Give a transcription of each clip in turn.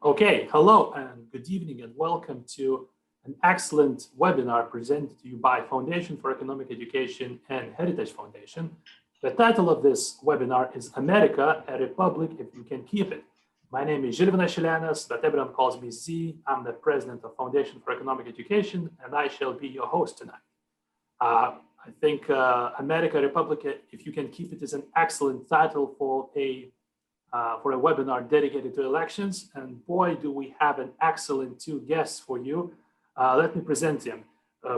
Okay, hello and good evening and welcome to an excellent webinar presented to you by Foundation for Economic Education and Heritage Foundation. The title of this webinar is America, a Republic If You Can Keep It. My name is Zilvinas, but everyone calls me Z. I'm the president of Foundation for Economic Education and I shall be your host tonight. I think America, a Republic If You Can Keep It is an excellent title for a webinar dedicated to elections, and boy, do we have an excellent two guests for you. Let me present him.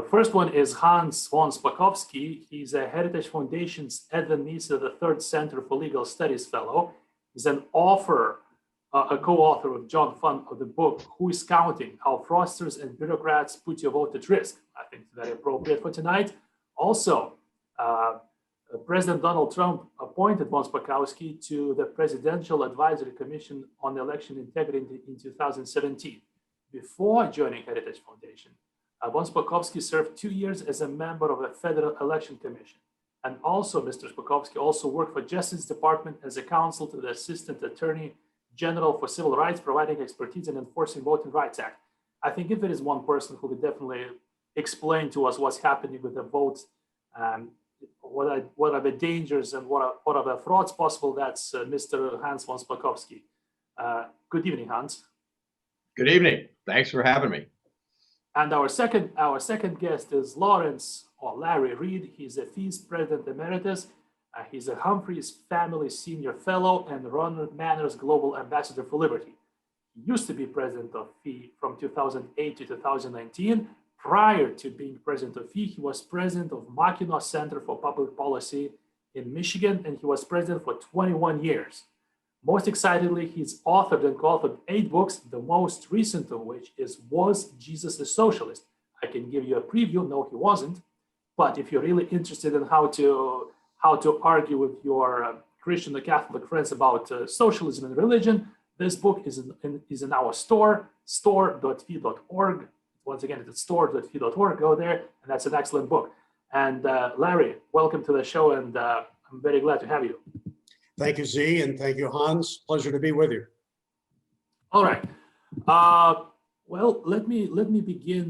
First one is Hans von Spakovsky. He's a Heritage Foundation's Edwin Misa the Third Center for Legal Studies Fellow. He's an author, a co-author with John Fund of the book, Who is Counting? How Fraudsters and Bureaucrats Put Your Vote at Risk. I think it's very appropriate for tonight. Also, President Donald Trump appointed von Spakovsky to the Presidential Advisory Commission on Election Integrity in 2017. Before joining Heritage Foundation, von Spakovsky served 2 years as a member of the Federal Election Commission. And also, Mr. Spakovsky also worked for Justice Department as a counsel to the Assistant Attorney General for Civil Rights, providing expertise in enforcing Voting Rights Act. I think if there is one person who could definitely explain to us what's happening with the votes, what are the dangers and what are the frauds possible, that's Mr. Hans von Spakovsky. Good evening, Hans. Good evening. Thanks for having me. And our second guest is Lawrence or Larry Reed. He's a FEE's President Emeritus. He's a Humphreys Family Senior Fellow and Ronald Manners Global Ambassador for Liberty. He used to be President of FEE from 2008 to 2019. Prior to being president of FEE, he was president of Mackinac Center for Public Policy in Michigan, and he was president for 21 years. Most excitedly, he's authored and co-authored 8 books, the most recent of which is Was Jesus a Socialist? I can give you a preview. No, he wasn't. But if you're really interested in how to argue with your Christian or Catholic friends about socialism and religion, this book is in our store, store.fee.org. Once again, it's store.fee.org. Go there, and that's an excellent book. And Larry, welcome to the show, and I'm very glad to have you. Thank you, Z, and thank you, Hans. Pleasure to be with you. All right. Well, let me begin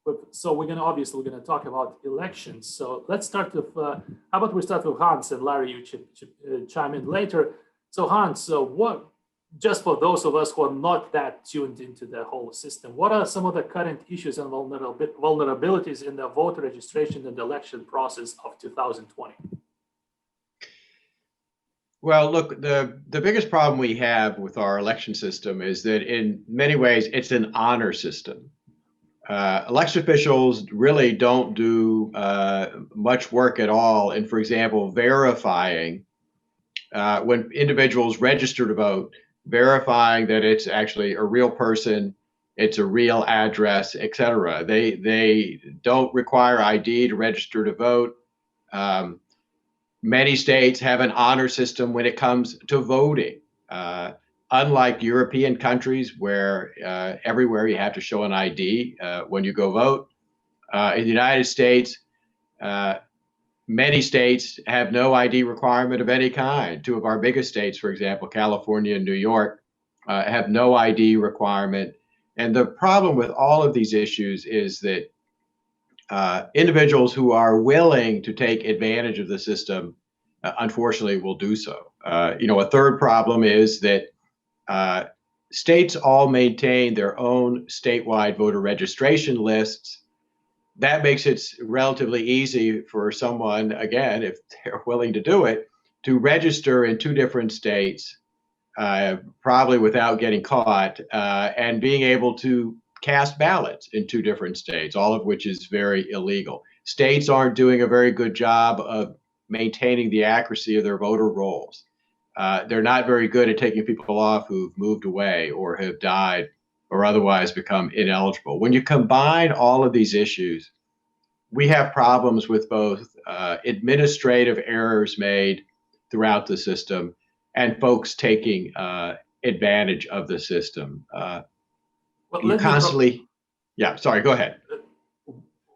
with. So we're gonna talk about elections. So let's start with. How about we start with Hans, and Larry, you should chime in later. So Hans, what? Just for those of us who are not that tuned into the whole system, what are some of the current issues and vulnerabilities in the voter registration and election process of 2020? Well, look, the biggest problem we have with our election system is that in many ways it's an honor system. Election officials really don't do much work at all in, for example, verifying when individuals register to vote, verifying that it's actually a real person, it's a real address, etc. They don't require ID to register to vote. Many states have an honor system when it comes to voting. Unlike European countries where everywhere you have to show an ID when you go vote, in the United States, many states have no ID requirement of any kind. 2 of our biggest states, for example, California and New York, have no ID requirement. And the problem with all of these issues is that individuals who are willing to take advantage of the system, unfortunately, will do so. A third problem is that states all maintain their own statewide voter registration lists. That makes it relatively easy for someone, again, if they're willing to do it, to register in 2 different states, probably without getting caught, and being able to cast ballots in 2 different states, all of which is very illegal. States aren't doing a very good job of maintaining the accuracy of their voter rolls. They're not very good at taking people off who've moved away or have died or otherwise become ineligible. When you combine all of these issues, we have problems with both administrative errors made throughout the system and folks taking advantage of the system. You constantly, yeah, sorry, go ahead.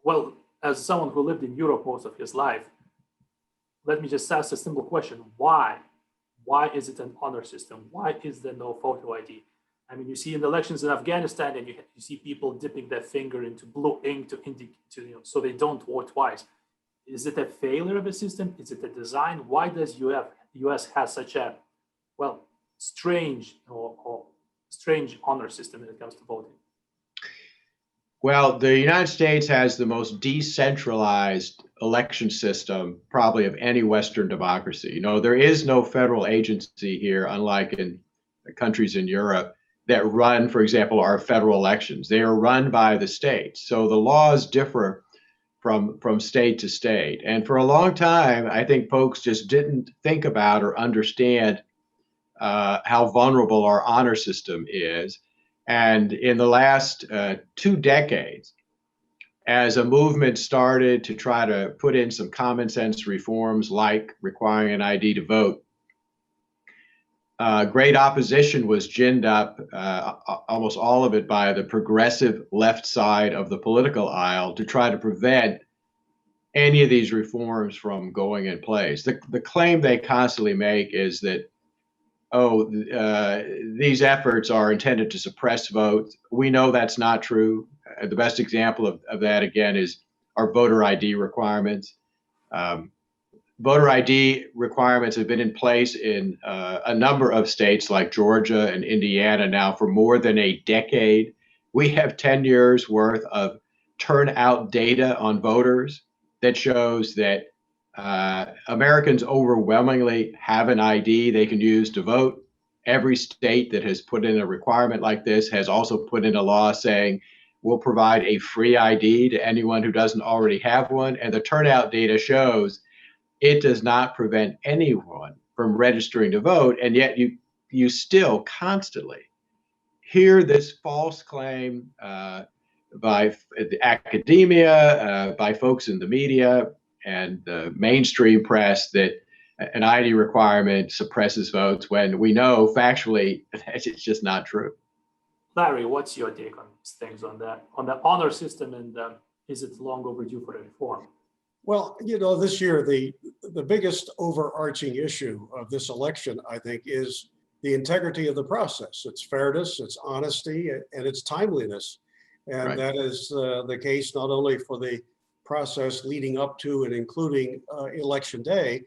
Well, as someone who lived in Europe most of his life, let me just ask a simple question. Why? Why is it an honor system? Why is there no photo ID? I mean, you see in the elections in Afghanistan, and you see people dipping their finger into blue ink to indicate, so they don't vote twice. Is it a failure of the system? Is it a design? Why does U.S. has such a, well, strange or strange honor system when it comes to voting? Well, the United States has the most decentralized election system probably of any Western democracy. You know, there is no federal agency here, unlike in countries in Europe that run, for example, our federal elections. They are run by the states. So the laws differ from state to state. And for a long time, I think folks just didn't think about or understand how vulnerable our honor system is. And in the last 2 decades, as a movement started to try to put in some common sense reforms like requiring an ID to vote, great opposition was ginned up, almost all of it by the progressive left side of the political aisle, to try to prevent any of these reforms from going in place. The claim they constantly make is that, these efforts are intended to suppress votes. We know that's not true. The best example of that, again, is our voter ID requirements. Voter ID requirements have been in place in a number of states like Georgia and Indiana now for more than a decade. We have 10 years worth of turnout data on voters that shows that Americans overwhelmingly have an ID they can use to vote. Every state that has put in a requirement like this has also put in a law saying we'll provide a free ID to anyone who doesn't already have one. And the turnout data shows it does not prevent anyone from registering to vote. And yet you still constantly hear this false claim by the academia, by folks in the media and the mainstream press that an ID requirement suppresses votes, when we know factually it's just not true. Larry, what's your take on these things, on the honor system, and is it long overdue for a reform? Well, you know, this year, the biggest overarching issue of this election, I think, is the integrity of the process, its fairness, its honesty, and its timeliness. And Right. that is the case not only for the process leading up to and including election day,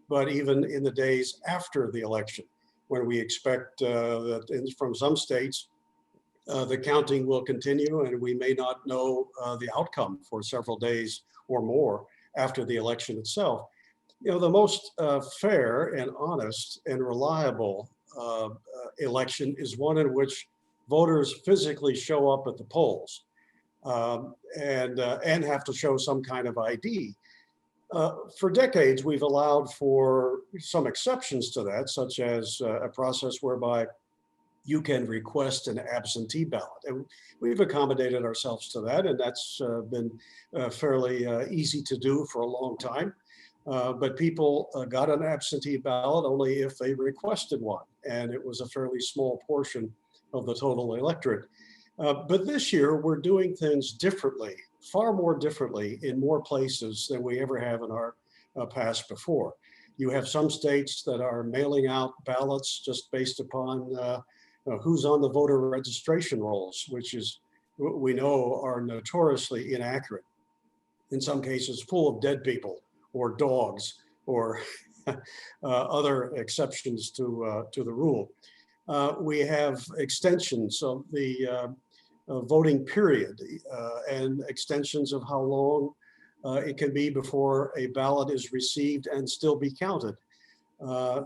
but even in the days after the election, when we expect that from some states, the counting will continue and we may not know the outcome for several days or more after the election itself. You know, the most fair and honest and reliable election is one in which voters physically show up at the polls and have to show some kind of ID. For decades, we've allowed for some exceptions to that, such as a process whereby you can request an absentee ballot. And we've accommodated ourselves to that, and that's been fairly easy to do for a long time. But people got an absentee ballot only if they requested one, and it was a fairly small portion of the total electorate. But this year, we're doing things differently, far more differently in more places than we ever have in our past before. You have some states that are mailing out ballots just based upon who's on the voter registration rolls, which is, we know, are notoriously inaccurate. In some cases, full of dead people or dogs or other exceptions to the rule. We have extensions of the voting period and extensions of how long it can be before a ballot is received and still be counted.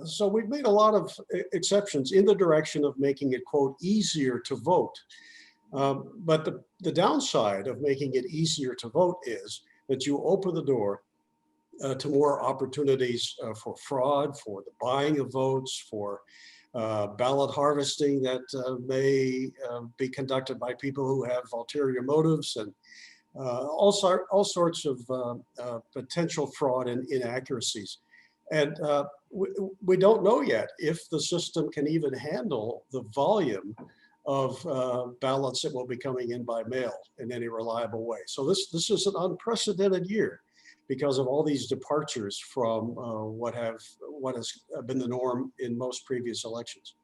So we've made a lot of exceptions in the direction of making it, quote, easier to vote. But the downside of making it easier to vote is that you open the door to more opportunities for fraud, for the buying of votes, for ballot harvesting that may be conducted by people who have ulterior motives, and all sorts of potential fraud and inaccuracies. And we don't know yet if the system can even handle the volume of ballots that will be coming in by mail in any reliable way. So this is an unprecedented year because of all these departures from what has been the norm in most previous elections.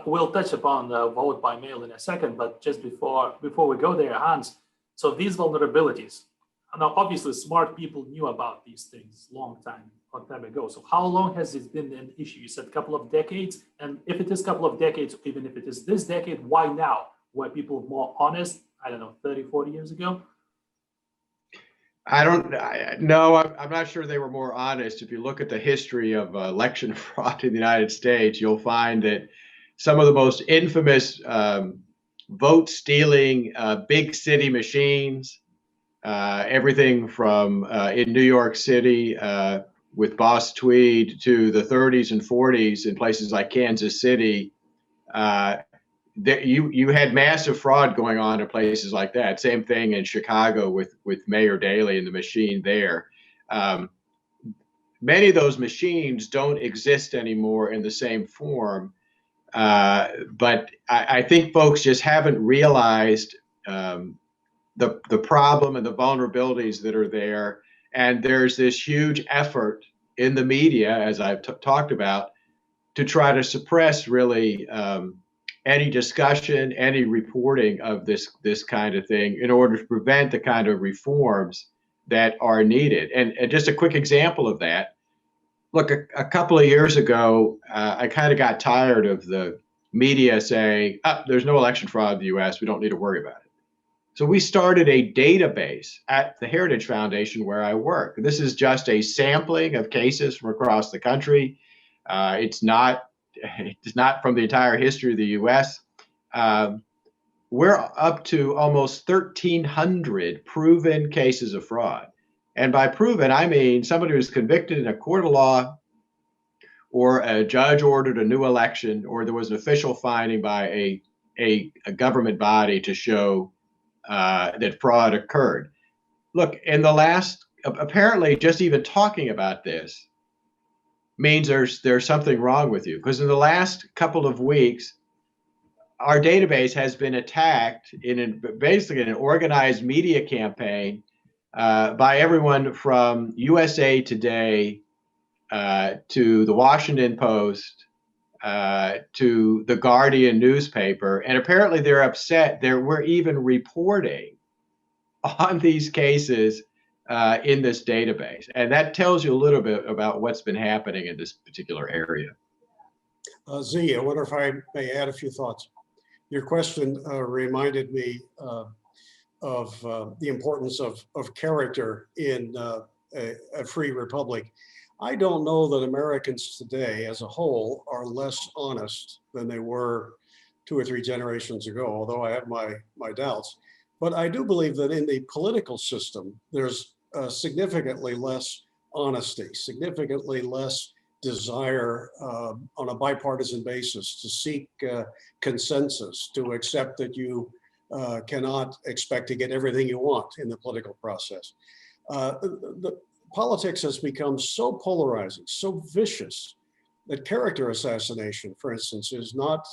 We'll touch upon the vote by mail in a second, but just before we go there, Hans, so these vulnerabilities, now obviously smart people knew about these things long time ago. So how long has it been an issue? You said a couple of decades, and if it is a couple of decades, even if it is this decade, why now? Were people more honest, I don't know, 30, 40 years ago? No, I'm not sure they were more honest. If you look at the history of election fraud in the United States, you'll find that some of the most infamous vote stealing big city machines, everything from in New York City with Boss Tweed to the 30s and 40s in places like Kansas City, you had massive fraud going on in places like that. Same thing in Chicago with Mayor Daley and the machine there. Many of those machines don't exist anymore in the same form, but I think folks just haven't realized the problem and the vulnerabilities that are there. And there's this huge effort in the media, as I've talked about, to try to suppress really any discussion, any reporting of this kind of thing in order to prevent the kind of reforms that are needed. And just a quick example of that, look, a couple of years ago, I kind of got tired of the media saying, oh, there's no election fraud in the US, we don't need to worry about it. So we started a database at the Heritage Foundation where I work. This is just a sampling of cases from across the country. It's not from the entire history of the U.S. We're up to almost 1,300 proven cases of fraud. And by proven, I mean somebody who's convicted in a court of law, or a judge ordered a new election, or there was an official finding by a government body to show that fraud occurred. Look, in the last, apparently just even talking about this means there's something wrong with you, because in the last couple of weeks, our database has been attacked basically an organized media campaign by everyone from USA Today to the Washington Post to the Guardian newspaper. And apparently they're upset. We're even reporting on these cases in this database. And that tells you a little bit about what's been happening in this particular area. Z, I wonder if I may add a few thoughts. Your question reminded me of the importance of character in a free republic. I don't know that Americans today as a whole are less honest than they were 2 or 3 generations ago, although I have my doubts. But I do believe that in the political system, there's significantly less honesty, significantly less desire on a bipartisan basis to seek consensus, to accept that you cannot expect to get everything you want in the political process. The politics has become so polarizing, so vicious, that character assassination, for instance, is not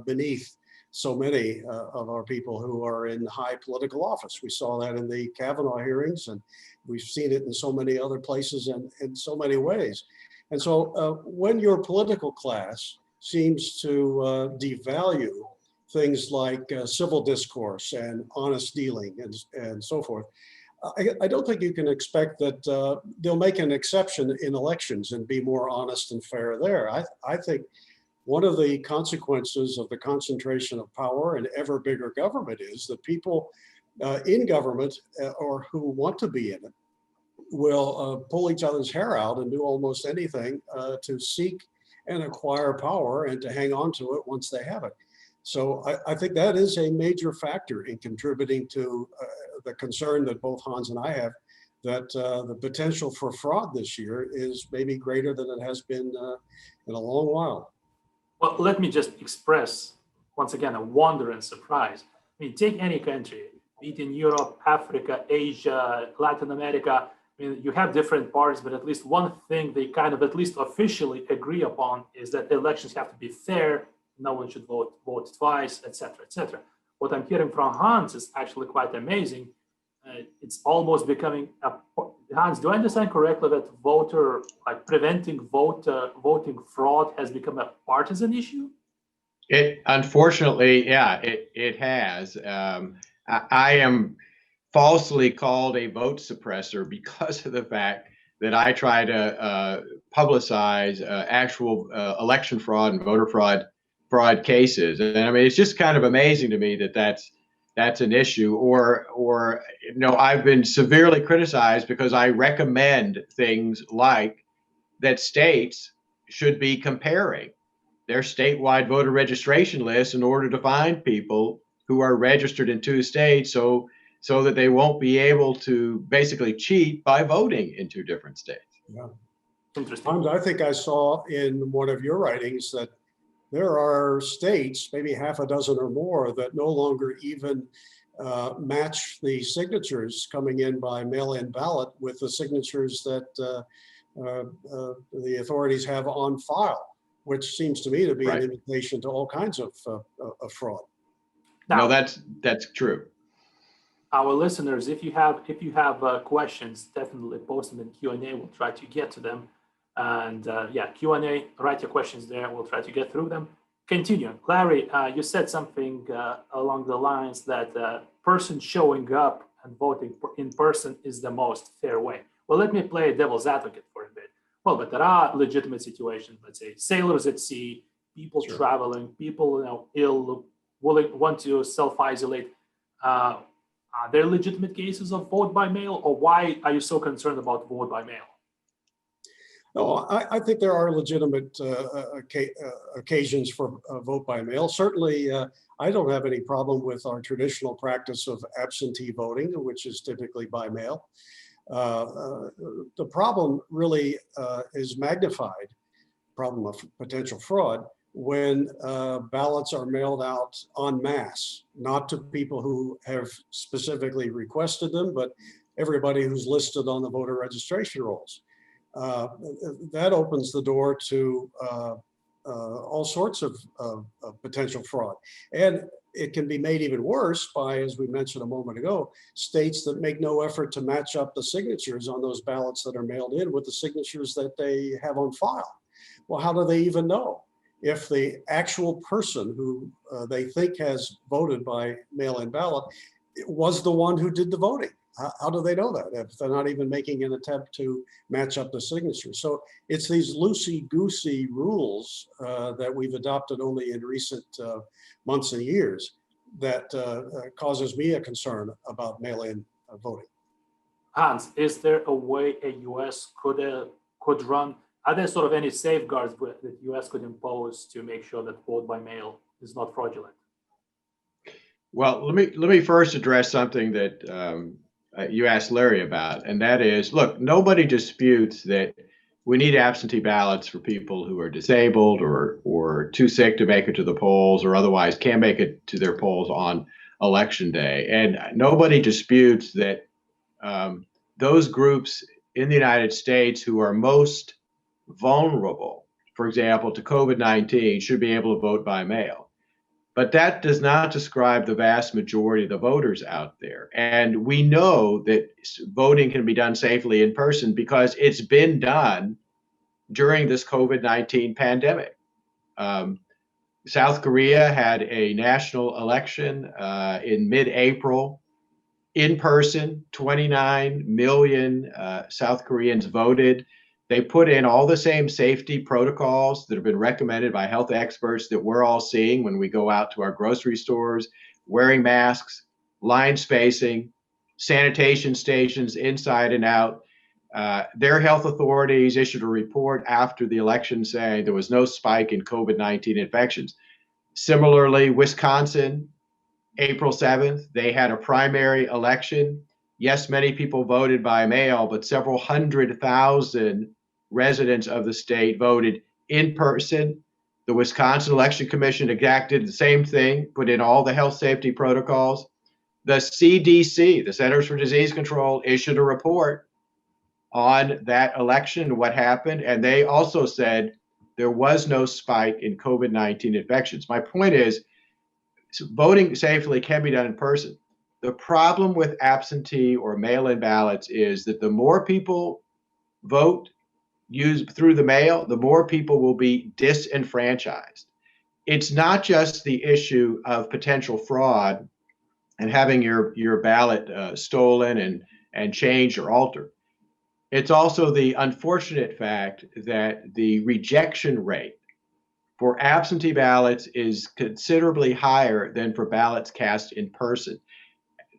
beneath so many of our people who are in high political office. We saw that in the Kavanaugh hearings, and we've seen it in so many other places and in so many ways. And so when your political class seems to devalue things like civil discourse and honest dealing and so forth, I don't think you can expect that they'll make an exception in elections and be more honest and fair there. I think one of the consequences of the concentration of power and ever bigger government is that people in government or who want to be in it will pull each other's hair out and do almost anything to seek and acquire power and to hang on to it once they have it. So I think that is a major factor in contributing to the concern that both Hans and I have, that the potential for fraud this year is maybe greater than it has been in a long while. Well, let me just express once again a wonder and surprise. I mean, take any country, be it in Europe, Africa, Asia, Latin America. I mean, you have different parties, but at least one thing they kind of at least officially agree upon is that elections have to be fair. No one should vote twice, etc., etc. What I'm hearing from Hans is actually quite amazing. It's almost becoming Hans, do I understand correctly that preventing voting fraud has become a partisan issue? It unfortunately, yeah, it has. I am falsely called a vote suppressor because of the fact that I try to publicize actual election fraud and voter fraud cases. And I mean, it's just kind of amazing to me that that's an issue. Or you know, I've been severely criticized because I recommend things like that states should be comparing their statewide voter registration lists in order to find people who are registered in two states, so that they won't be able to basically cheat by voting in two different states. Yeah. Interesting. I think I saw in one of your writings that there are states, maybe half a dozen or more, that no longer even match the signatures coming in by mail-in ballot with the signatures that the authorities have on file, which seems to me to be an Right. invitation to all kinds of fraud. No, Now, that's true. our listeners, if you have questions, definitely post them in Q&A. We'll try to get to them. And yeah, Q&A, write your questions there. We'll try to get through them. Continuing, Larry, you said something along the lines that person showing up and voting in person is the most fair way. Well, let me play devil's advocate for a bit. Well, but there are legitimate situations. Let's say sailors at sea, people Sure. traveling, people ill, want to self-isolate. Are there legitimate cases of vote by mail, or why are you so concerned about vote by mail? No, I think there are legitimate occasions for vote by mail. Certainly, I don't have any problem with our traditional practice of absentee voting, which is typically by mail. The problem really is magnified, problem of potential fraud, when ballots are mailed out en masse, not to people who have specifically requested them, but everybody who's listed on the voter registration rolls. That opens the door to all sorts of potential fraud. And it can be made even worse by, as we mentioned a moment ago, states that make no effort to match up the signatures on those ballots that are mailed in with the signatures that they have on file. Well, how do they even know if the actual person who they think has voted by mail-in ballot was the one who did the voting? How do they know that if they're not even making an attempt to match up the signatures? So it's these loosey-goosey rules that we've adopted only in recent months and years that causes me a concern about mail-in voting. Hans, is there a way a US could run? Are there sort of any safeguards that US could impose to make sure that vote by mail is not fraudulent? Well, let me first address something that you asked Larry about, and that is, look, nobody disputes that we need absentee ballots for people who are disabled or too sick to make it to the polls or otherwise can't make it to their polls on election day. And nobody disputes that those groups in the United States who are most vulnerable, for example, to COVID-19, should be able to vote by mail. But that does not describe the vast majority of the voters out there. And we know that voting can be done safely in person because it's been done during this COVID-19 pandemic. South Korea had a national election in mid-April in person. 29 million South Koreans voted. They put in all the same safety protocols that have been recommended by health experts that we're all seeing when we go out to our grocery stores, wearing masks, line spacing, sanitation stations inside and out. Their health authorities issued a report after the election saying there was no spike in COVID-19 infections. Similarly, Wisconsin, April 7th, they had a primary election. Yes, many people voted by mail, but several 100,000 residents of the state voted in person. The Wisconsin Election Commission exacted the same thing, put in all the health safety protocols. The CDC, the Centers for Disease Control, issued a report on that election, what happened, and they also said there was no spike in COVID-19 infections. My point is, voting safely can be done in person. The problem with absentee or mail-in ballots is that the more people vote use through the mail, the more people will be disenfranchised. it's not just the issue of potential fraud and having your ballot stolen and changed or altered. It's also the unfortunate fact that the rejection rate for absentee ballots is considerably higher than for ballots cast in person.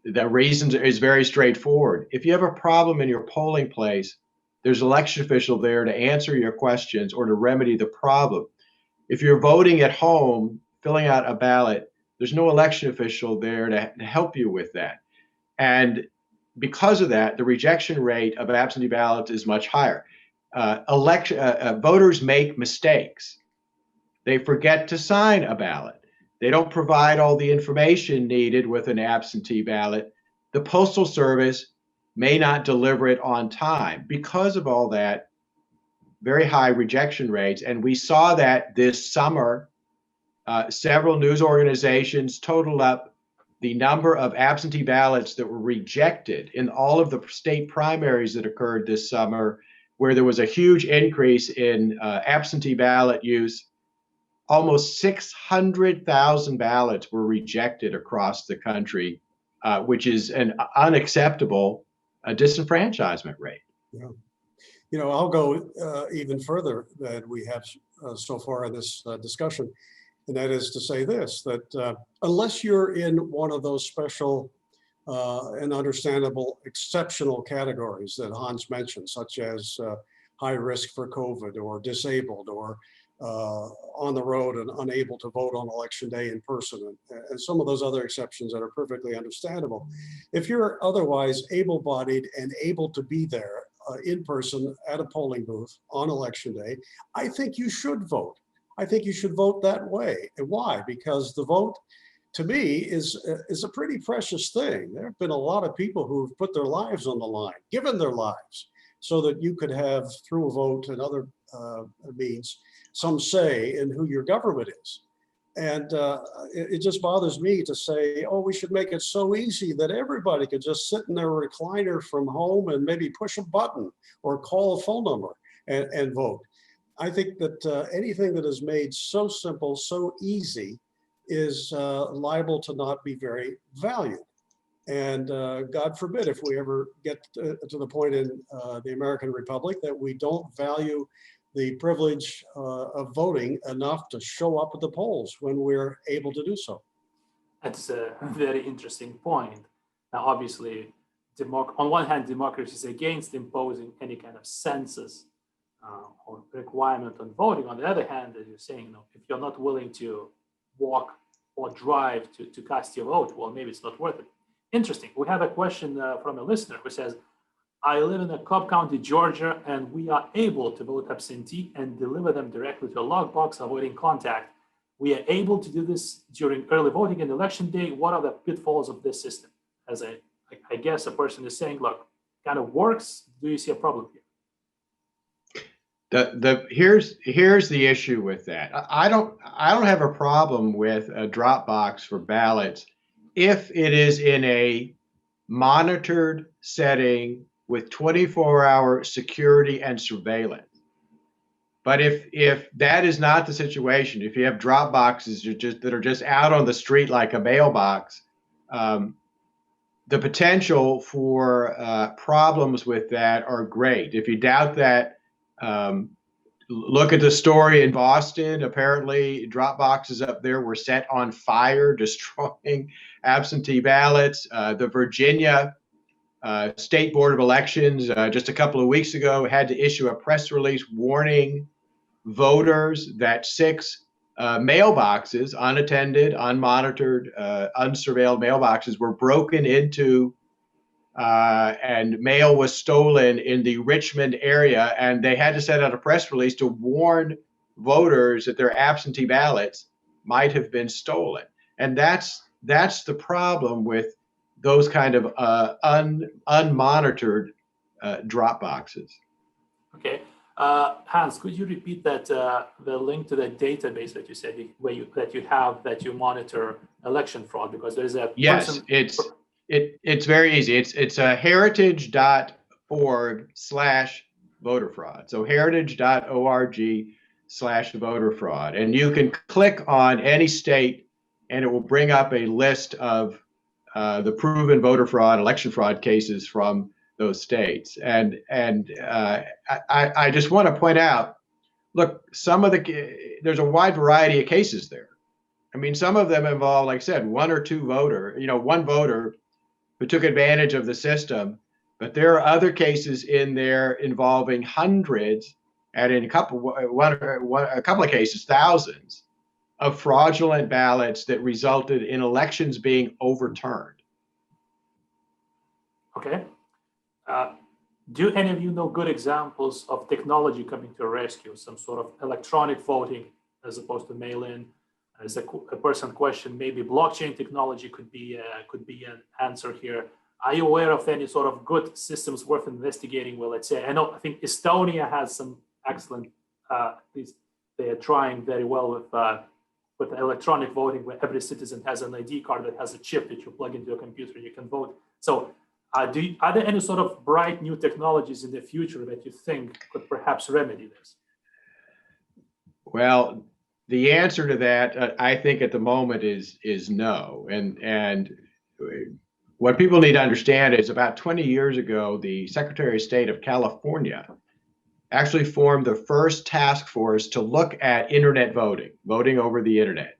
The reason is very straightforward. If you have a problem in your polling place, there's an election official there to answer your questions or to remedy the problem. If you're voting at home, filling out a ballot, there's no election official there to help you with that. And because of that, the rejection rate of absentee ballots is much higher. Voters make mistakes. They forget to sign a ballot. They don't provide all the information needed with an absentee ballot. The Postal Service may not deliver it on time. Because of all that, very high rejection rates. And we saw that this summer. Several news organizations totaled up the number of absentee ballots that were rejected in all of the state primaries that occurred this summer, where there was a huge increase in absentee ballot use. Almost 600,000 ballots were rejected across the country, which is an unacceptable disenfranchisement rate. Yeah. You know, I'll go even further than we have so far in this discussion. And that is to say this, that unless you're in one of those special and understandable exceptional categories that Hans mentioned, such as high risk for COVID or disabled or on the road and unable to vote on election day in person, and some of those other exceptions that are perfectly understandable. If you're otherwise able-bodied and able to be there in person at a polling booth on election day, I think you should vote. I think you should vote that way. And why? Because the vote, to me, is a pretty precious thing. There have been a lot of people who've put their lives on the line, given their lives, so that you could have, through a vote and other means, some say in who your government is. And it just bothers me to say, oh, we should make it so easy that everybody could just sit in their recliner from home and maybe push a button or call a phone number and vote. I think that anything that is made so simple, so easy, is liable to not be very valued. And God forbid if we ever get to the point in the American Republic that we don't value the privilege of voting enough to show up at the polls when we're able to do so. That's a very interesting point. Now, obviously, on one hand, democracy is against imposing any kind of census or requirement on voting. On the other hand, as you're saying, if you're not willing to walk or drive to cast your vote, well, maybe it's not worth it. Interesting. We have a question from a listener who says, I live in Cobb County, Georgia, and we are able to vote absentee and deliver them directly to a lockbox, avoiding contact. We are able to do this during early voting and election day. What are the pitfalls of this system? As I guess a person is saying, look, kind of works. Do you see a problem here? Here's the issue with that. I don't have a problem with a drop box for ballots if it is in a monitored setting with 24-hour security and surveillance. But if that is not the situation, if you have drop boxes that are just out on the street like a mailbox, the potential for problems with that are great. If you doubt that, look at the story in Boston. Apparently, drop boxes up there were set on fire, destroying absentee ballots. The Virginia State Board of Elections just a couple of weeks ago had to issue a press release warning voters that 6 mailboxes, unattended, unmonitored, unsurveilled mailboxes were broken into and mail was stolen in the Richmond area, and they had to send out a press release to warn voters that their absentee ballots might have been stolen. And that's the problem with those kind of unmonitored drop boxes. Okay. Hans, could you repeat that the link to the database that you said that you monitor election fraud? Because there's a yes, it's very easy. It's heritage.org/voter fraud. So heritage.org/voter voter fraud. And you can click on any state and it will bring up a list of the proven voter fraud, election fraud cases from those states. And I just want to point out, look, there's a wide variety of cases there. I mean, some of them involve, like I said, one voter who took advantage of the system, but there are other cases in there involving hundreds, and in a couple of cases, thousands of fraudulent ballots that resulted in elections being overturned. Okay. Do any of you know good examples of technology coming to rescue, some sort of electronic voting as opposed to mail-in? As a person question, maybe blockchain technology could be an answer here. Are you aware of any sort of good systems worth investigating? Well, let's say, I think Estonia has some excellent, at least they are trying very well with electronic voting, where every citizen has an ID card that has a chip that you plug into your computer and you can vote. So are there any sort of bright new technologies in the future that you think could perhaps remedy this? Well, the answer to that, I think at the moment is no. And what people need to understand is about 20 years ago, the Secretary of State of California actually formed the first task force to look at internet voting over the internet.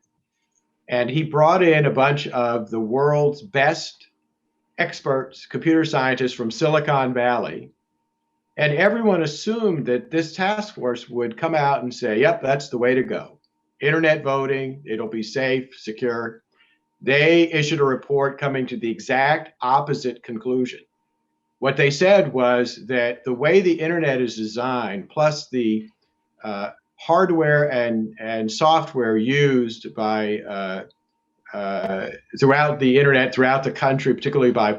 And he brought in a bunch of the world's best experts, computer scientists from Silicon Valley. And everyone assumed that this task force would come out and say, yep, that's the way to go. Internet voting, it'll be safe, secure. They issued a report coming to the exact opposite conclusion. What they said was that the way the internet is designed, plus the hardware and software used by throughout the internet, throughout the country, particularly by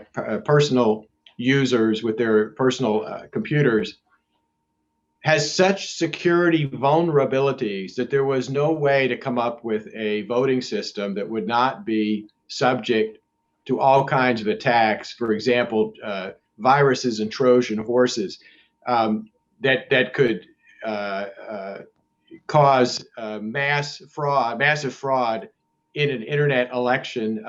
personal users with their personal computers, has such security vulnerabilities that there was no way to come up with a voting system that would not be subject to all kinds of attacks. For example, viruses and Trojan horses that could cause massive fraud in an internet election.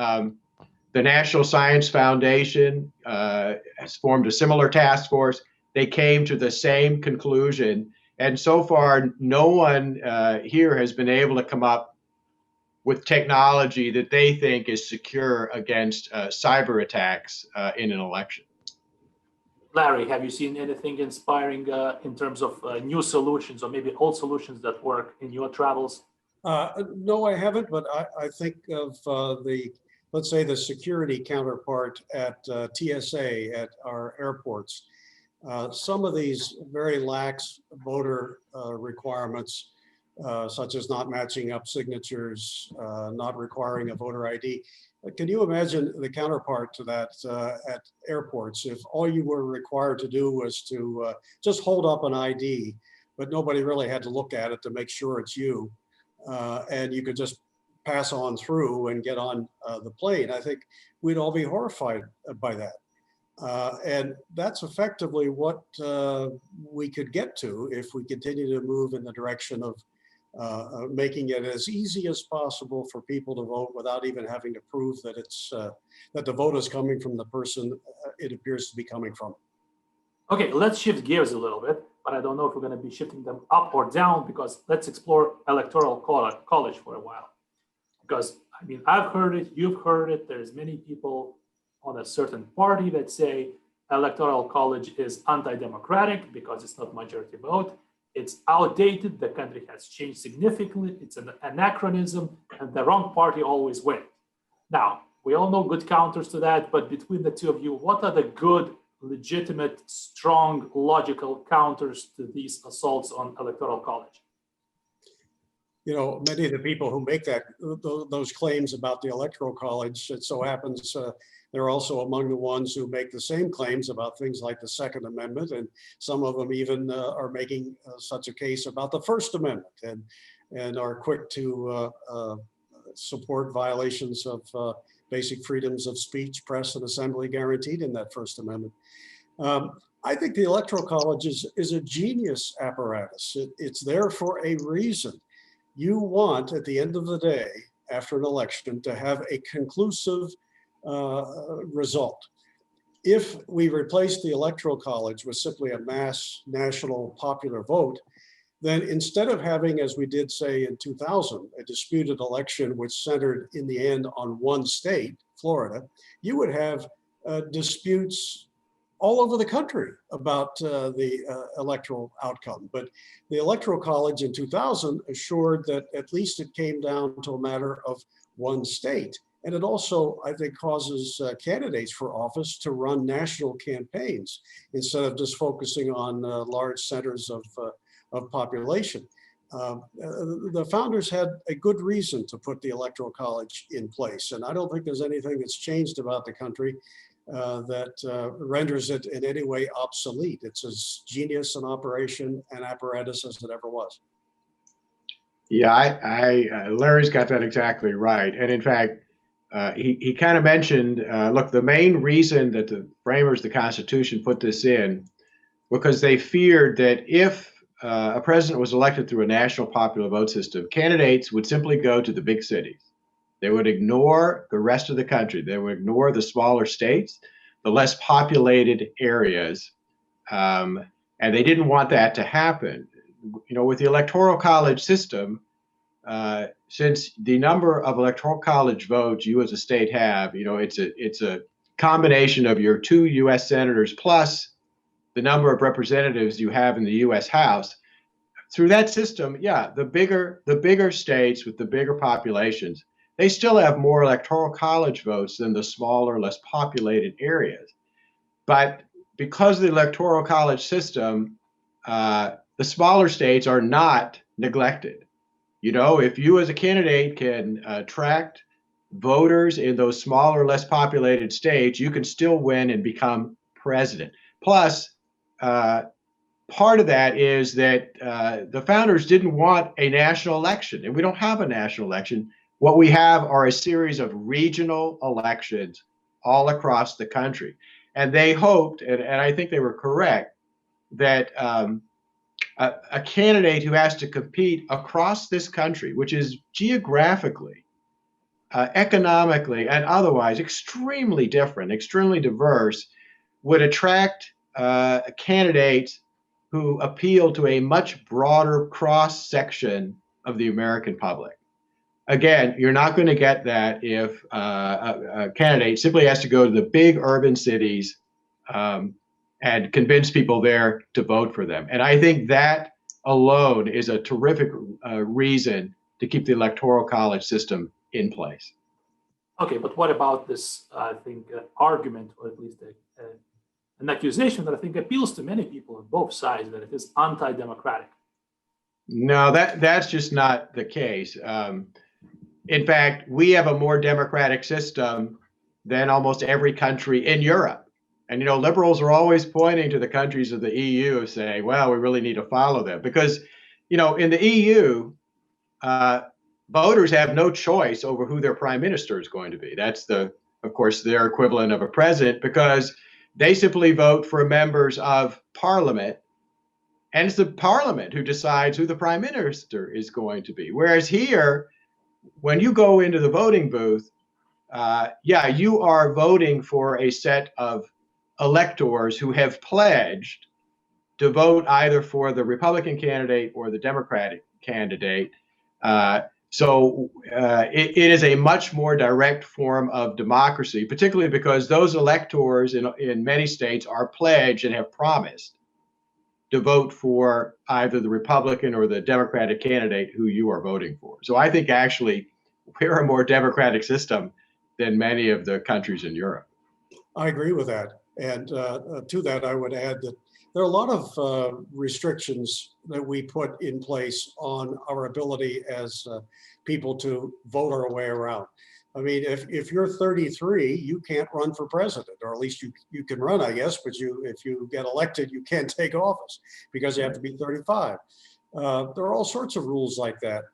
The National Science Foundation has formed a similar task force. They came to the same conclusion. And so far, no one here has been able to come up with technology that they think is secure against cyber attacks in an election. Larry, have you seen anything inspiring in terms of new solutions or maybe old solutions that work in your travels? No, I haven't, but I think of let's say the security counterpart at TSA at our airports. Some of these very lax voter requirements, such as not matching up signatures, not requiring a voter ID. Can you imagine the counterpart to that at airports? If all you were required to do was to just hold up an ID, but nobody really had to look at it to make sure it's you, and you could just pass on through and get on the plane, I think we'd all be horrified by that. And that's effectively what we could get to if we continue to move in the direction of making it as easy as possible for people to vote without even having to prove that it's that the vote is coming from the person it appears to be coming from. Okay, let's shift gears a little bit, but I don't know if we're going to be shifting them up or down, because let's explore electoral college for a while. Because I mean, I've heard it, you've heard it, there's many people on a certain party that say electoral college is anti-democratic because it's not majority vote. It's outdated, the country has changed significantly, it's an anachronism, and the wrong party always wins. Now, we all know good counters to that, but between the two of you, what are the good, legitimate, strong, logical counters to these assaults on electoral college? You know, many of the people who make those claims about the electoral college, it so happens they're also among the ones who make the same claims about things like the Second Amendment, and some of them even are making such a case about the First Amendment, and are quick to support violations of basic freedoms of speech, press, and assembly guaranteed in that First Amendment. I think the Electoral College is a genius apparatus. It's there for a reason. You want, at the end of the day, after an election, to have a conclusive result. If we replace the Electoral College with simply a mass national popular vote, then instead of having, as we did say in 2000, a disputed election which centered in the end on one state, Florida, you would have disputes all over the country about the electoral outcome. But the Electoral College in 2000 assured that at least it came down to a matter of one state. And it also, I think, causes candidates for office to run national campaigns instead of just focusing on large centers of population. The founders had a good reason to put the Electoral College in place. And I don't think there's anything that's changed about the country that renders it in any way obsolete. It's as genius an operation and apparatus as it ever was. Yeah, Larry's got that exactly right. And in fact, he kind of mentioned, look, the main reason that the framers of the Constitution put this in, because they feared that if a president was elected through a national popular vote system, candidates would simply go to the big cities. They would ignore the rest of the country. They would ignore the smaller states, the less populated areas, and they didn't want that to happen. You know, with the Electoral College system, since the number of Electoral College votes you as a state have, you know, it's a combination of your 2 U.S. senators plus the number of representatives you have in the U.S. House. Through that system, yeah, the bigger states with the bigger populations, they still have more Electoral College votes than the smaller, less populated areas. But because of the Electoral College system, the smaller states are not neglected. You know, if you as a candidate can attract voters in those smaller, less populated states, you can still win and become president. Plus, part of that is that the founders didn't want a national election, and we don't have a national election. What we have are a series of regional elections all across the country. And they hoped, and I think they were correct, that a candidate who has to compete across this country, which is geographically, economically, and otherwise extremely different, extremely diverse, would attract candidates who appeal to a much broader cross section of the American public. Again, you're not going to get that if a candidate simply has to go to the big urban cities and convince people there to vote for them. And I think that alone is a terrific reason to keep the Electoral College system in place. Okay, but what about this, I think, argument, or at least an accusation that I think appeals to many people on both sides, that it is anti-democratic? No, that's just not the case. In fact, we have a more democratic system than almost every country in Europe. And, you know, liberals are always pointing to the countries of the EU saying, well, we really need to follow them. Because, you know, in the EU, voters have no choice over who their prime minister is going to be. That's of course, their equivalent of a president, because they simply vote for members of parliament. And it's the parliament who decides who the prime minister is going to be. Whereas here, when you go into the voting booth, yeah, you are voting for a set of electors who have pledged to vote either for the Republican candidate or the Democratic candidate. So it is a much more direct form of democracy, particularly because those electors in many states are pledged and have promised to vote for either the Republican or the Democratic candidate who you are voting for. So I think actually we're a more democratic system than many of the countries in Europe. I agree with that. And to that, I would add that there are a lot of restrictions that we put in place on our ability as people to vote our way around. I mean, if you're 33, you can't run for president, or at least you can run, I guess, but if you get elected, you can't take office because you have to be 35. There are all sorts of rules like that.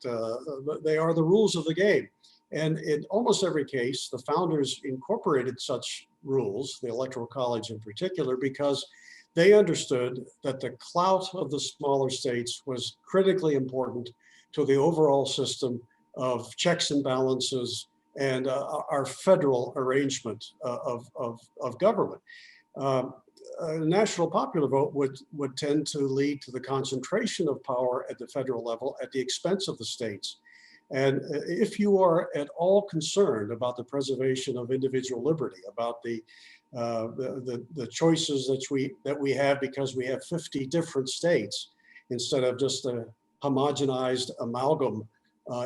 They are the rules of the game. And in almost every case, the founders incorporated such rules, the Electoral College in particular, because they understood that the clout of the smaller states was critically important to the overall system of checks and balances and our federal arrangement of government. A national popular vote would tend to lead to the concentration of power at the federal level at the expense of the states. And if you are at all concerned about the preservation of individual liberty, about the choices that we have because we have 50 different states instead of just a homogenized amalgam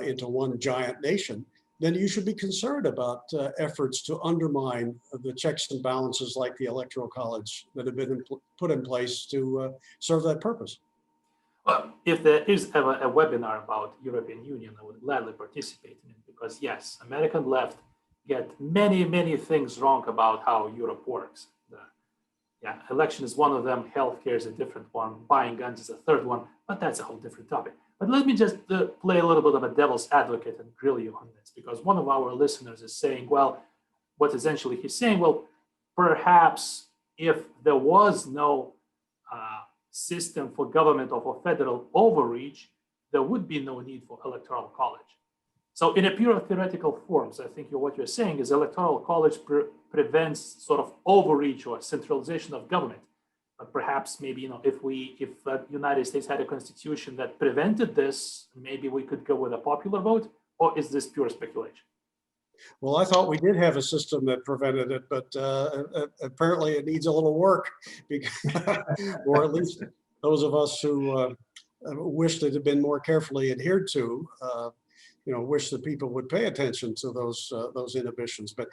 into one giant nation, then you should be concerned about efforts to undermine the checks and balances like the Electoral College that have been put in place to serve that purpose. Well, if there is ever a webinar about European Union, I would gladly participate in it because yes, American left get many things wrong about how Europe works. Yeah, election is one of them, healthcare is a different one, buying guns is a third one, but that's a whole different topic. But let me just play a little bit of a devil's advocate and grill you on this, because one of our listeners is saying, well, what essentially he's saying, well, perhaps if there was no system for government or for federal overreach, there would be no need for electoral college. So in a pure theoretical forms, I think what you're saying is electoral college prevents sort of overreach or centralization of government. But perhaps maybe, if the United States had a constitution that prevented this, maybe we could go with a popular vote, or is this pure speculation? Well, I thought we did have a system that prevented it, but apparently it needs a little work, or at least those of us who wish that it had been more carefully adhered to, wish that people would pay attention to those inhibitions. But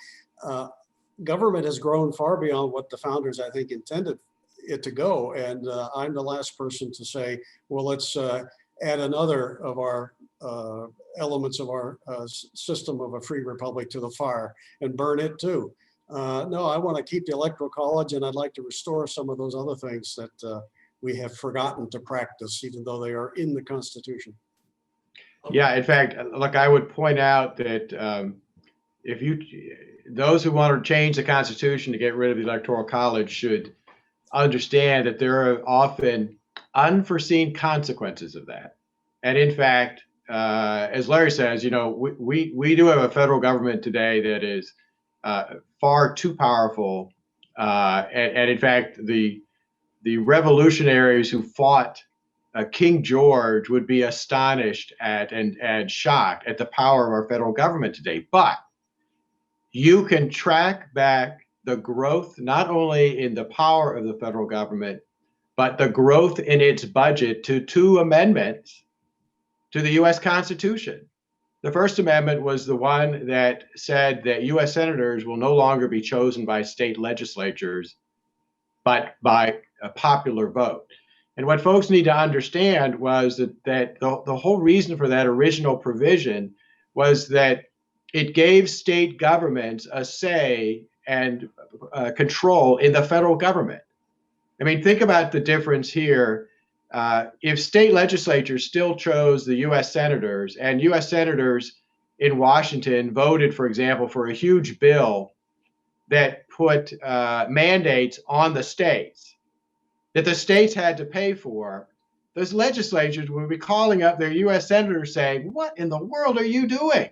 government has grown far beyond what the founders, I think, intended it to go. And I'm the last person to say, well, let's add another of our elements of our system of a free republic to the fire and burn it too. No, I want to keep the Electoral College, and I'd like to restore some of those other things that we have forgotten to practice, even though they are in the Constitution. Yeah, in fact, look, I would point out that those who want to change the Constitution to get rid of the Electoral College should understand that there are often unforeseen consequences of that. And in fact, as Larry says, we do have a federal government today that is far too powerful. And in fact, the revolutionaries who fought King George would be astonished at and shocked at the power of our federal government today. But you can track back the growth not only in the power of the federal government, but the growth in its budget to two amendments to the U.S. Constitution. The First Amendment was the one that said that U.S. senators will no longer be chosen by state legislatures, but by a popular vote. And what folks need to understand was that the whole reason for that original provision was that it gave state governments a say and control in the federal government. I mean, think about the difference here. If state legislatures still chose the U.S. senators, and U.S. senators in Washington voted, for example, for a huge bill that put mandates on the states that the states had to pay for, those legislatures would be calling up their U.S. senators saying, what in the world are you doing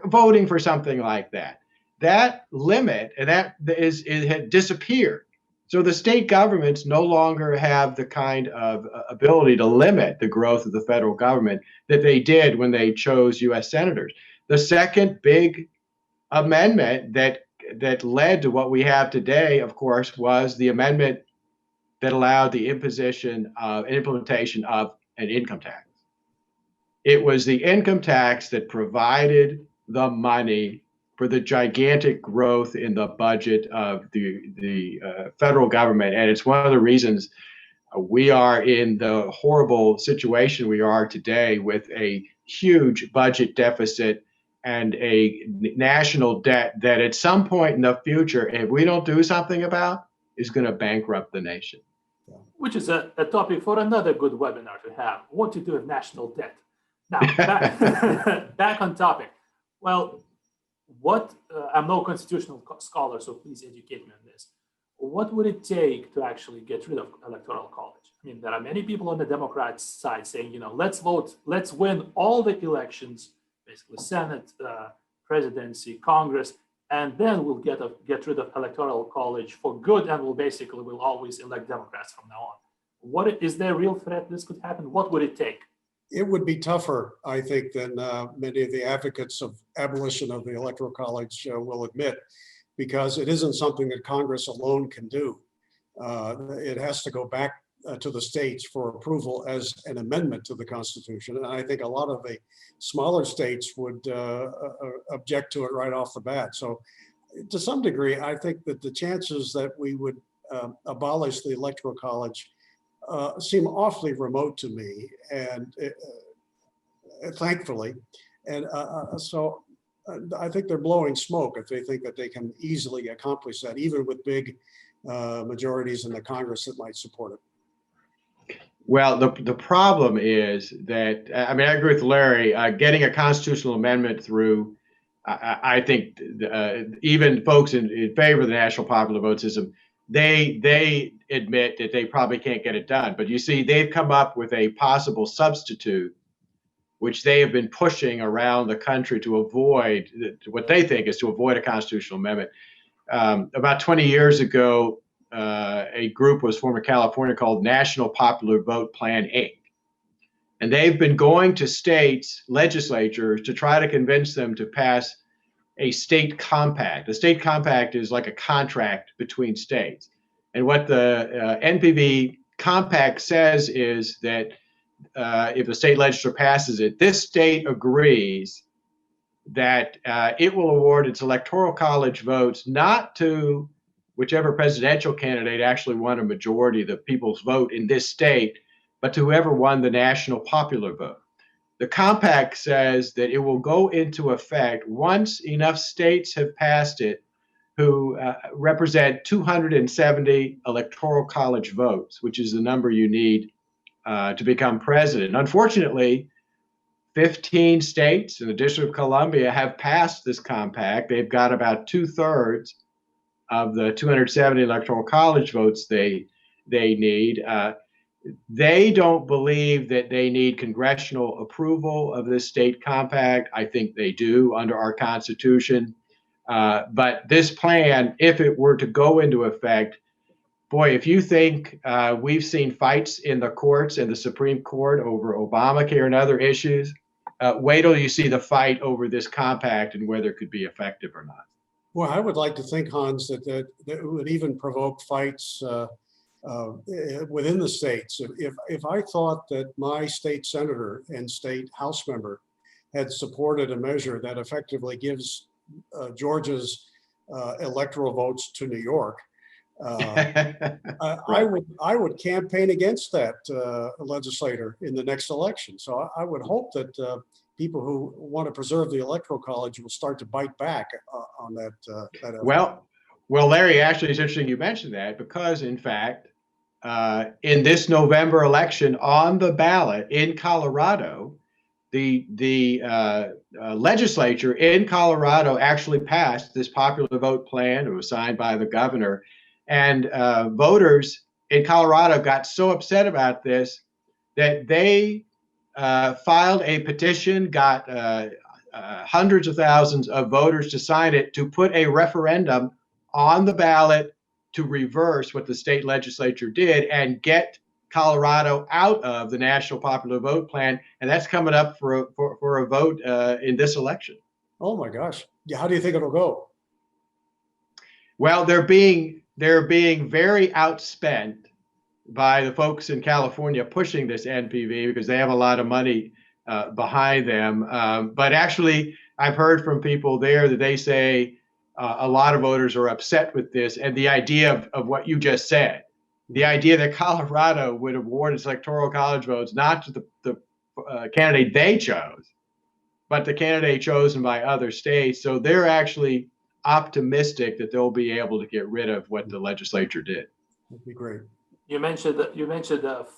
voting for something like that? That limit, and it had disappeared. So the state governments no longer have the kind of ability to limit the growth of the federal government that they did when they chose U.S. senators. The second big amendment that led to what we have today, of course, was the amendment that allowed the implementation of an income tax. It was the income tax that provided the money for the gigantic growth in the budget of the federal government. And it's one of the reasons we are in the horrible situation we are today with a huge budget deficit and a national debt that at some point in the future, if we don't do something about, is going to bankrupt the nation. Which is a topic for another good webinar to have, what to do with national debt. Now, back on topic. Well, I'm no constitutional scholar, so please educate me on this. what would it take to actually get rid of electoral college? I mean, there are many people on the Democrats side saying, let's vote, let's win all the elections, basically Senate, presidency, Congress, and then we'll get rid of electoral college for good, and we'll always elect Democrats from now on. What is there a real threat this could happen? What would it take? It would be tougher, I think, than many of the advocates of abolition of the Electoral College will admit, because it isn't something that Congress alone can do. It has to go back to the states for approval as an amendment to the Constitution. And I think a lot of the smaller states would object to it right off the bat. So to some degree, I think that the chances that we would abolish the Electoral College seem awfully remote to me, and thankfully. And so I think they're blowing smoke if they think that they can easily accomplish that, even with big majorities in the Congress that might support it. Well, the problem is that, I mean, I agree with Larry, getting a constitutional amendment through, I think even folks in favor of the national popular vote system, they admit that they probably can't get it done. But you see, they've come up with a possible substitute, which they have been pushing around the country to avoid, what they think is to avoid a constitutional amendment. About 20 years ago, a group was formed in California called National Popular Vote Plan, Inc. And they've been going to states' legislatures to try to convince them to pass a state compact. A state compact is like a contract between states. And what the NPV compact says is that if the state legislature passes it, this state agrees that it will award its electoral college votes not to whichever presidential candidate actually won a majority of the people's vote in this state, but to whoever won the national popular vote. The compact says that it will go into effect once enough states have passed it who represent 270 electoral college votes, which is the number you need to become president. Unfortunately, 15 states and the District of Columbia have passed this compact. They've got about 2/3 of the 270 electoral college votes they need. They don't believe that they need congressional approval of this state compact. I think they do under our Constitution. But this plan, if it were to go into effect, boy, if you think we've seen fights in the courts and the Supreme Court over Obamacare and other issues, wait till you see the fight over this compact and whether it could be effective or not. Well, I would like to think, Hans, that it would even provoke fights within the states. If I thought that my state senator and state House member had supported a measure that effectively gives Georgia's electoral votes to New York, I would campaign against that legislator in the next election. So I would hope that people who want to preserve the Electoral College will start to bite back on that. Well, Larry, actually, it's interesting you mentioned that because, in fact, in this November election on the ballot in Colorado, the legislature in Colorado actually passed this popular vote plan. It was signed by the governor, and voters in Colorado got so upset about this that they filed a petition, got hundreds of thousands of voters to sign it to put a referendum on the ballot to reverse what the state legislature did and get Colorado out of the National Popular Vote Plan. And that's coming up for a vote in this election. Oh my gosh. Yeah, how do you think it'll go? Well, they're being very outspent by the folks in California pushing this NPV because they have a lot of money behind them. But actually, I've heard from people there that they say a lot of voters are upset with this. And the idea of what you just said, the idea that Colorado would award its electoral college votes not to the candidate they chose, but the candidate chosen by other states. So they're actually optimistic that they'll be able to get rid of what the legislature did. That'd be great. You mentioned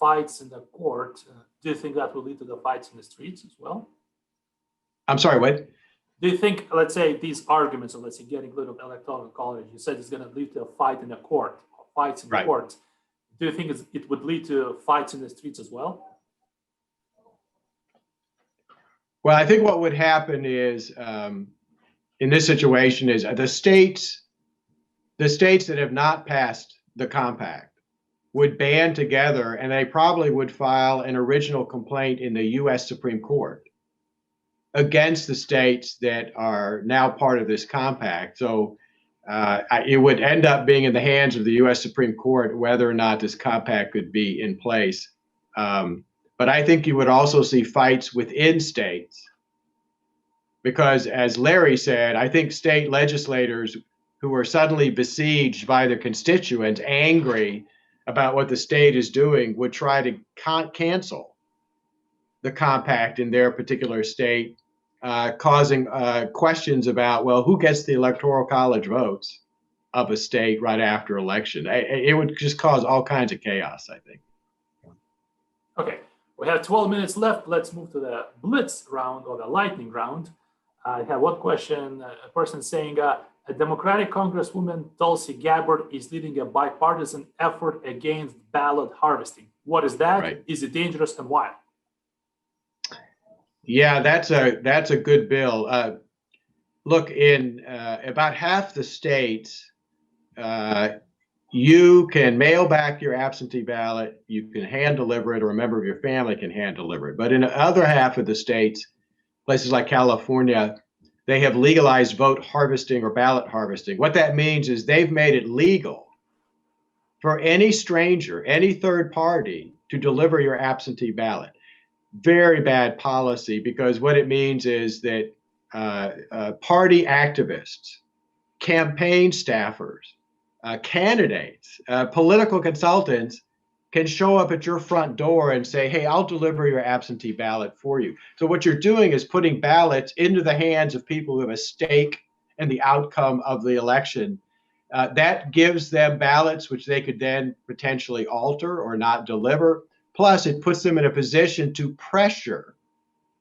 fights in the court. Do you think that will lead to the fights in the streets as well? I'm sorry, what? Do you think, let's say, these arguments of, let's say, getting rid of electoral college, you said it's going to lead to a fight in the court, fights in the Right. courts. Do you think it would lead to fights in the streets as well? Well, I think what would happen is in this situation is the states that have not passed the compact would band together, and they probably would file an original complaint in the U.S. Supreme Court against the states that are now part of this compact. So it would end up being in the hands of the U.S. Supreme Court whether or not this compact could be in place. But I think you would also see fights within states because, as Larry said, I think state legislators who are suddenly besieged by their constituents, angry about what the state is doing, would try to cancel the compact in their particular state, causing questions about, well, who gets the electoral college votes of a state right after election? It would just cause all kinds of chaos, I think. Okay, we have 12 minutes left. Let's move to the blitz round or the lightning round. I have one question, a person saying, a Democratic Congresswoman Tulsi Gabbard is leading a bipartisan effort against ballot harvesting. What is that? Right. Is it dangerous and why? Yeah, that's a good bill. Look, in about half the states, you can mail back your absentee ballot, you can hand deliver it, or a member of your family can hand deliver it. But in the other half of the states, places like California, they have legalized vote harvesting or ballot harvesting. What that means is they've made it legal for any stranger, any third party to deliver your absentee ballot. Very bad policy, because what it means is that party activists, campaign staffers, candidates, political consultants can show up at your front door and say, hey, I'll deliver your absentee ballot for you. So what you're doing is putting ballots into the hands of people who have a stake in the outcome of the election. That gives them ballots which they could then potentially alter or not deliver. Plus, it puts them in a position to pressure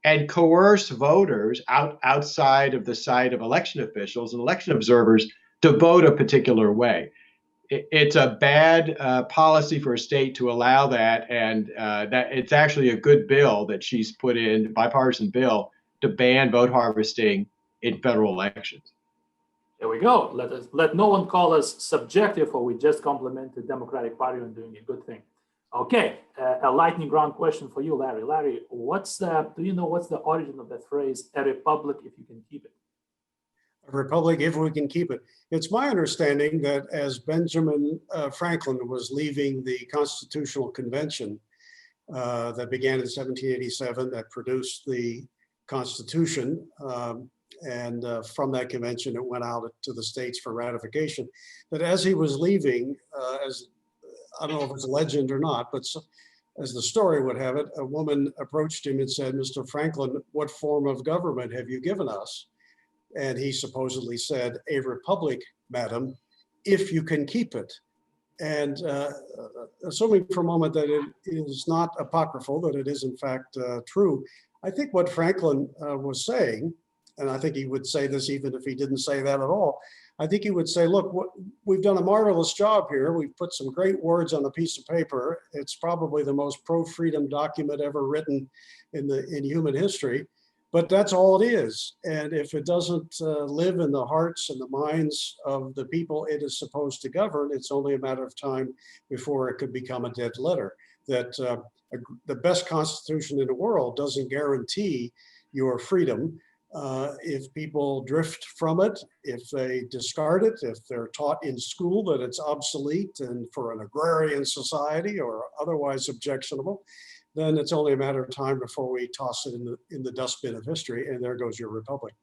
and coerce voters outside of the sight of election officials and election observers to vote a particular way. It's a bad policy for a state to allow that, and that it's actually a good bill that she's put in, bipartisan bill, to ban vote harvesting in federal elections. There we go. Let no one call us subjective, or we just compliment the Democratic Party on doing a good thing. Okay, a lightning round question for you, Larry. Larry, do you know what's the origin of that phrase, a republic if you can keep it? A republic if we can keep it. It's my understanding that as Benjamin Franklin was leaving the Constitutional Convention that began in 1787, that produced the Constitution, and from that convention it went out to the states for ratification, that as he was leaving, as I don't know if it's a legend or not, but as the story would have it, a woman approached him and said, Mr. Franklin, what form of government have you given us? And he supposedly said, a republic, madam, if you can keep it. And assuming for a moment that it is not apocryphal, that it is in fact true, I think what Franklin was saying, and I think he would say this even if he didn't say that at all, I think he would say, look, we've done a marvelous job here. We've put some great words on a piece of paper. It's probably the most pro-freedom document ever written in human history. But that's all it is. And if it doesn't live in the hearts and the minds of the people it is supposed to govern, it's only a matter of time before it could become a dead letter. That the best constitution in the world doesn't guarantee your freedom. If people drift from it, if they discard it, if they're taught in school that it's obsolete and for an agrarian society or otherwise objectionable, then it's only a matter of time before we toss it in the dustbin of history, and there goes your republic.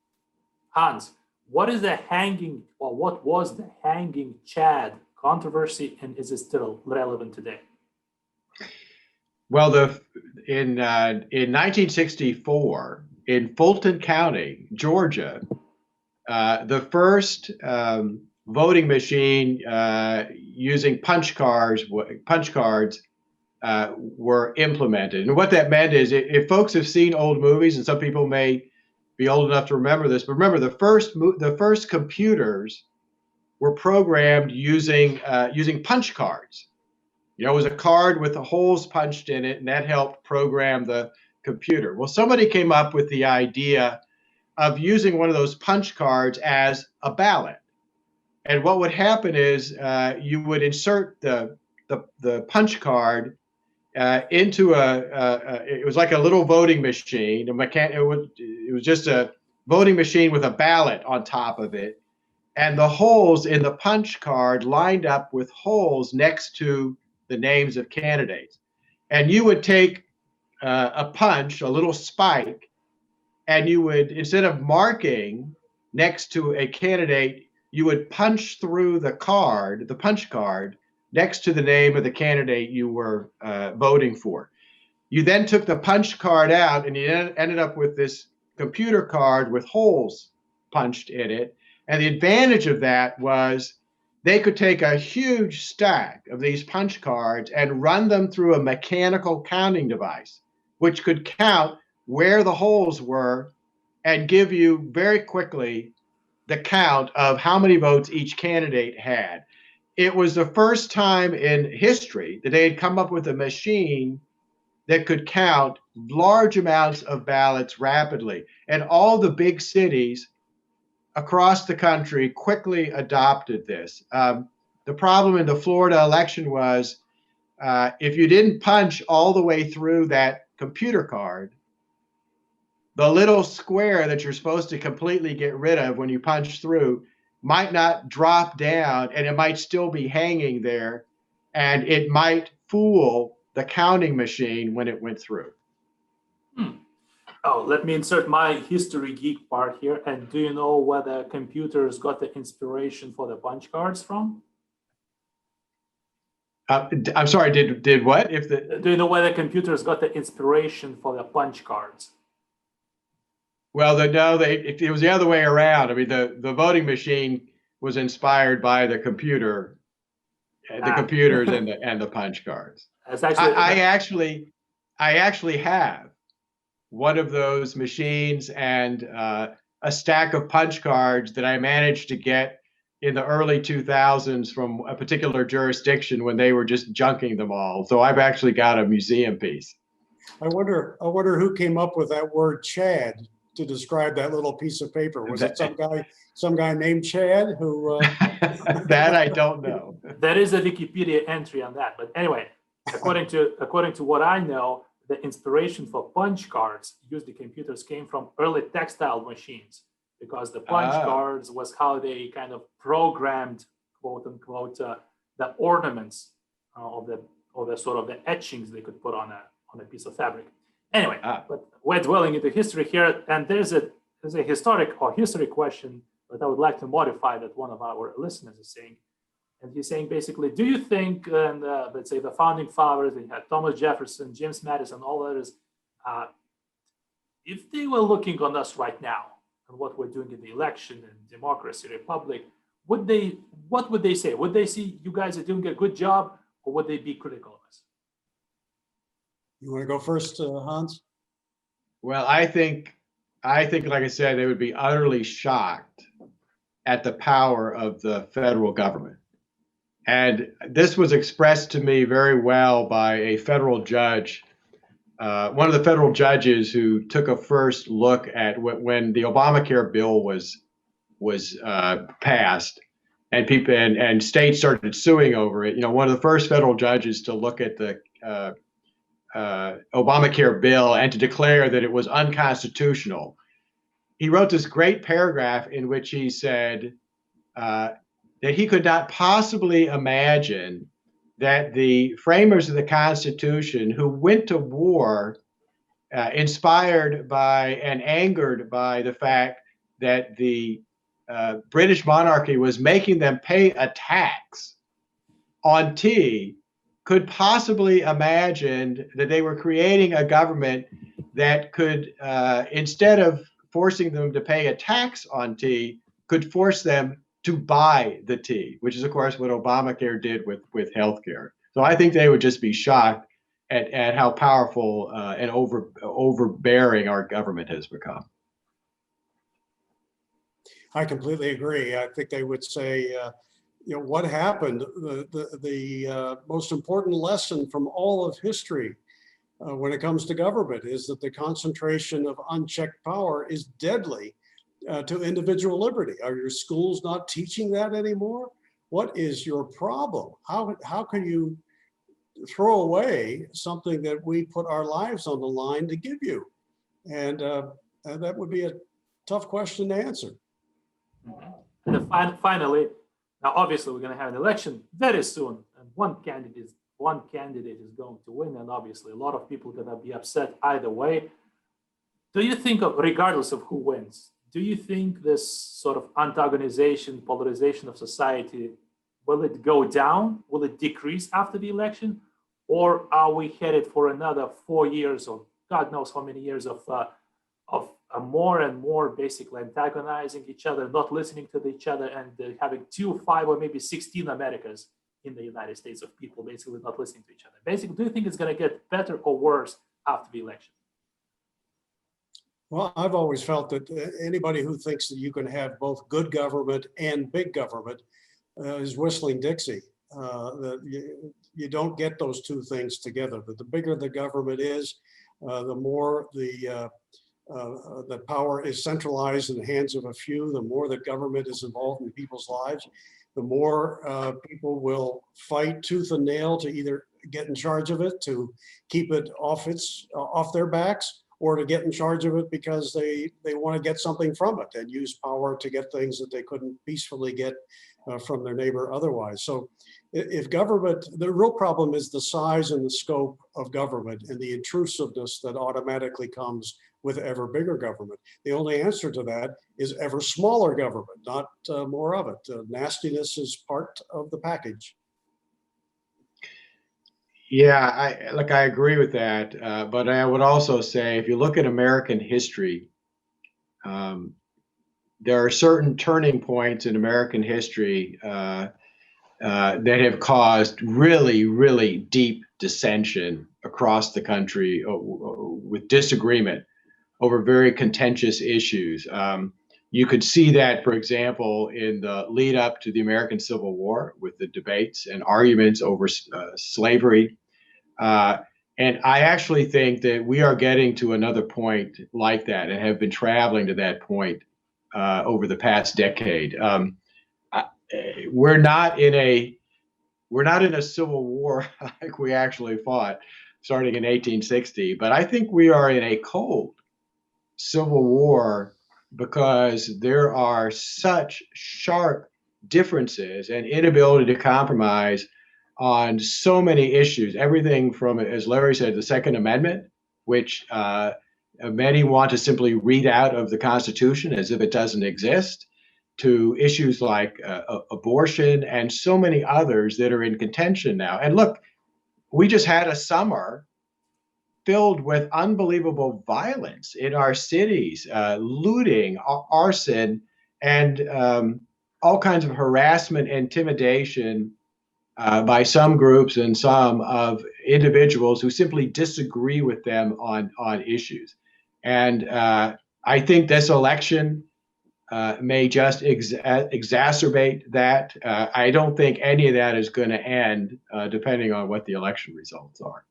Hans, what was the hanging Chad controversy, and is it still relevant today? Well, in 1964, in Fulton County, Georgia, the first voting machine using punch cards were implemented. And what that meant is, if folks have seen old movies, and some people may be old enough to remember this, but remember the first computers were programmed using punch cards. You know, it was a card with the holes punched in it, and that helped program the computer. Well, somebody came up with the idea of using one of those punch cards as a ballot. And what would happen is you would insert the punch card into it was like a little voting machine. It was just a voting machine with a ballot on top of it. And the holes in the punch card lined up with holes next to the names of candidates. And you would take a punch, a little spike, and you would, instead of marking next to a candidate, you would punch through the punch card, next to the name of the candidate you were voting for. You then took the punch card out and you ended up with this computer card with holes punched in it. And the advantage of that was they could take a huge stack of these punch cards and run them through a mechanical counting device, which could count where the holes were and give you very quickly the count of how many votes each candidate had. It was the first time in history that they had come up with a machine that could count large amounts of ballots rapidly. And all the big cities across the country quickly adopted this. The problem in the Florida election was if you didn't punch all the way through that computer card, the little square that you're supposed to completely get rid of when you punch through might not drop down, and it might still be hanging there, and it might fool the counting machine when it went through. Oh, let me insert my history geek part here. And do you know where the computers got the inspiration for the punch cards from? I'm sorry, did what? Do you know where the computers got the inspiration for the punch cards? Well, it was the other way around. I mean, the voting machine was inspired by the computers and the punch cards. Actually, I actually have one of those machines and a stack of punch cards that I managed to get in the early 2000s from a particular jurisdiction when they were just junking them all. So I've actually got a museum piece. I wonder who came up with that word Chad to describe that little piece of paper. Was it some guy named Chad who? That I don't know. There is a Wikipedia entry on that, but anyway, according to what I know, the inspiration for punch cards used the computers came from early textile machines, because the punch cards was how they kind of programmed, quote unquote, the ornaments of the sort of the etchings they could put on a piece of fabric. Anyway, but we're dwelling into history here, and there's a history question that I would like to modify that one of our listeners is saying. And he's saying basically, do you think, let's say the founding fathers, they had Thomas Jefferson, James Madison, all others, if they were looking on us right now and what we're doing in the election and democracy, republic, what would they say? Would they see you guys are doing a good job, or would they be critical of us? You want to go first, Hans? Well, I think, like I said, they would be utterly shocked at the power of the federal government. And this was expressed to me very well by a federal judge, one of the federal judges who took a first look at when the Obamacare bill was passed, and people and states started suing over it. You know, one of the first federal judges to look at the Obamacare bill and to declare that it was unconstitutional. He wrote this great paragraph in which he said that he could not possibly imagine that the framers of the Constitution, who went to war inspired by and angered by the fact that the British monarchy was making them pay a tax on tea, could possibly imagine that they were creating a government that could, instead of forcing them to pay a tax on tea, could force them to buy the tea, which is, of course, what Obamacare did with healthcare. So I think they would just be shocked at how powerful and overbearing our government has become. I completely agree. I think they would say, what happened? The most important lesson from all of history when it comes to government is that the concentration of unchecked power is deadly to individual liberty. Are your schools not teaching that anymore? What is your problem? How can you throw away something that we put our lives on the line to give you? And that would be a tough question to answer. And then finally, now obviously we're going to have an election very soon, and one candidate is going to win, and obviously a lot of people are going to be upset either way. Do you think, regardless of who wins, do you think this sort of antagonization, polarization of society, will it go down? Will it decrease after the election? Or are we headed for another 4 years or God knows how many years of more and more basically antagonizing each other, not listening to each other, and having 2, 5, or maybe 16 Americas in the United States of people basically not listening to each other? Basically, do you think it's going to get better or worse after the election? Well, I've always felt that anybody who thinks that you can have both good government and big government is whistling Dixie. That you don't get those two things together. That the bigger the government is, the more the power is centralized in the hands of a few, the more the government is involved in people's lives, the more people will fight tooth and nail to either get in charge of it, to keep it off their backs, or to get in charge of it because they want to get something from it and use power to get things that they couldn't peacefully get from their neighbor otherwise. So if government, the real problem is the size and the scope of government and the intrusiveness that automatically comes with ever bigger government. The only answer to that is ever smaller government, not more of it. Nastiness is part of the package. Yeah, I agree with that. But I would also say, if you look at American history, there are certain turning points in American history that have caused really, really deep dissension across the country with disagreement over very contentious issues. You could see that, for example, in the lead up to the American Civil War with the debates and arguments over slavery. And I actually think that we are getting to another point like that and have been traveling to that point over the past decade. We're not in a civil war like we actually fought starting in 1860, but I think we are in a cold civil war because there are such sharp differences and inability to compromise on so many issues. Everything from, as Larry said, the Second Amendment, which many want to simply read out of the Constitution as if it doesn't exist, to issues like abortion and so many others that are in contention now. And look, we just had a summer filled with unbelievable violence in our cities, looting, arson, and all kinds of harassment, intimidation by some groups and some of individuals who simply disagree with them on issues. And I think this election may just exacerbate that. I don't think any of that is going to end, depending on what the election results are.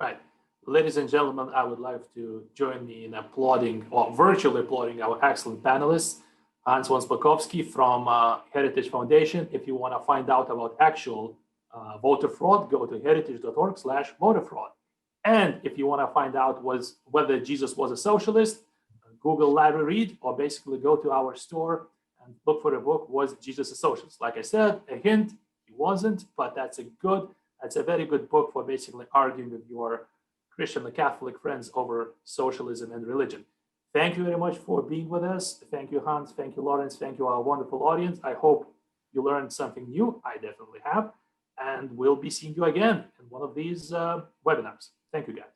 Right. Ladies and gentlemen, I would like to join me in applauding, or virtually applauding, our excellent panelists. Hans von Spakovsky from Heritage Foundation. If you want to find out about actual voter fraud, go to heritage.org/voter-fraud. And if you want to find out whether Jesus was a socialist, Google Larry Reed, or basically go to our store and look for the book, Was Jesus a Socialist? Like I said, a hint, he wasn't, but that's a very good book for basically arguing with your Christian and Catholic friends over socialism and religion. Thank you very much for being with us. Thank you, Hans. Thank you, Lawrence. Thank you, our wonderful audience. I hope you learned something new. I definitely have. And we'll be seeing you again in one of these webinars. Thank you, guys.